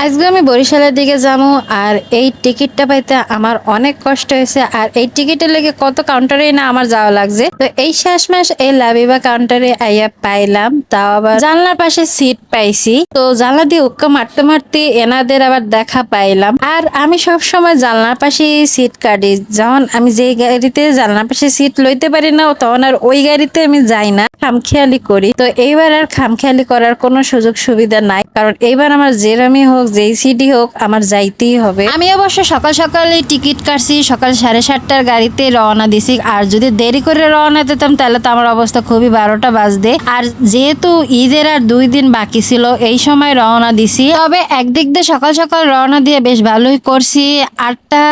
আজকে আমি বরিশালের দিকে যাবো। আর এই টিকিটটা পাইতে আমার অনেক কষ্ট হয়েছে। আর এই টিকিটের লেগে কত কাউন্টারেই না আমার যাওয়া লাগছে। তো এই শেষমেশ এই লাবিবা কাউন্টারে আইয়া পাইলাম, তাও আবার জানলার পাশে সিট পাইছি। তো জানলা দিয়ে উক্কা মারতে মারতে এনাদের আবার দেখা পাইলাম। আর আমি সব সময় জানলার পাশে সিট কাটি, যখন আমি যে গাড়িতে জানলার পাশে সিট লইতে পারি না তখন আর ওই গাড়িতে আমি যাই না, খামখেয়ালি করি। তো এইবার আর খামখেয়ালি করার কোনো সুযোগ সুবিধা নাই, কারণ এইবার আমার যেরামি হোক যেই সিটি হোক আমার যাইতেই হবে। আমি অবশ্য সকাল সকালে টিকিট কাটছি, সকাল 7:30টার গাড়িতে রওনা দিছি। আর যদি দেরি করে রওনা দিতাম তাহলে তো আমার অবস্থা খুবই 12টা বাজবে। আর যেহেতু ঈদের আর 2 দিন বাকি ছিল এই সময় রওনা দিছি, তবে একদিক দিয়ে সকাল সকাল রওনা দিয়ে বেশ ভালোই করছি। 8টা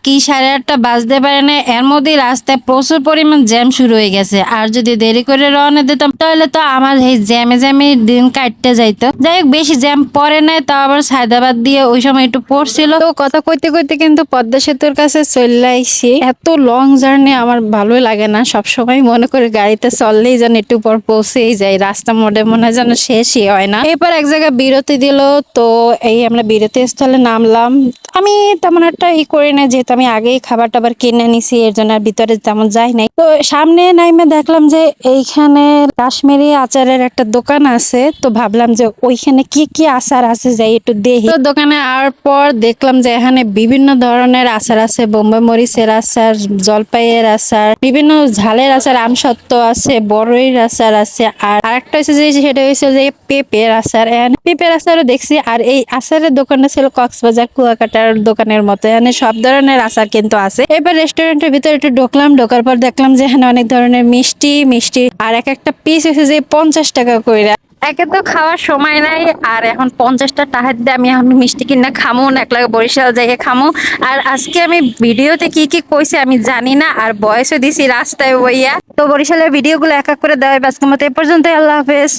কি 8:30 বাজতে পারে না, এর মধ্যেই রাস্তায় প্রচুর পরিমাণ জ্যাম শুরু হয়ে গেছে। আর যদি দেরি করে রওনা দিতাম তাহলে তো আমার এই জ্যামে জ্যামে দিন কাটতে যাইতো। যাই হোক, বেশি জ্যাম পরে নাই, তাও আবার সায়দাবাদ দিয়ে ওই সময় একটু পড়ছিল। তো কথা কইতে কইতে কিন্তু পদ্মা সেতুর কাছে চলে আইছি। এত লং জার্নি আমার ভালোই লাগে না, সব সময় মনে করে গাড়িতে চললেই যেন একটু পর পৌঁছেই যাই, রাস্তা মোড়ে মনে হয় যেন শেষই হয় না। এরপর এক জায়গায় বিরতি দিল, তো এই আমরা বিরতি স্থলে নামলাম। আমি তেমন একটা করি না, যেহেতু আমি আগেই খাবার টাবার কিনে নিছি, এর জন্য আর ভিতরে তেমন যাই নাই। তো সামনে নাইমে দেখলাম যে এইখানে কাশ্মীরি আচারের একটা দোকান আছে। তো ভাবলাম যে ওইখানে কি কি আচার আছে যাই একটু দেখি। তো দোকানে আসার পর দেখলাম যে এখানে বিভিন্ন ধরনের আচার আছে, বোম্বাই মরিচের আচার, জলপাইয়ের আচার, বিভিন্ন ঝালের আচার, আমসত্ত্ব আছে, বড়ইর আচার আছে। আর আরেকটা হচ্ছে যে সেটা হচ্ছে যে পেঁপের আচার। পেঁপের আচারও দেখছি। আর এই আচারের দোকানটা ছিল কক্সবাজার কুয়াকাটার দোকানের মতো, এখানে সব ধরনের আচার কিন্তু আছে। এবার রেস্টুরেন্টের ভিতরে একটু ঢুকলাম, ঢোকার পর দেখলাম যে এখানে অনেক ধরনের মিষ্টি মিষ্টি আর এক একটা পিস হচ্ছে যে 50 টাকা কইরা। একে তো খাওয়ার সময় নাই, আর এখন 50টা টাকা দিয়ে আমি মিষ্টি কিনা খামো না, একলা বরিশাল জায়গায় খামো। আর আজকে আমি ভিডিওতে কি কি কইছে আমি জানি না, আর বয়সও দিছি রাস্তায় বইয়া। তো বরিশালের ভিডিওগুলো এক এক করে দেওয়া আজকের মতো এ পর্যন্ত। আল্লাহ হাফেজ।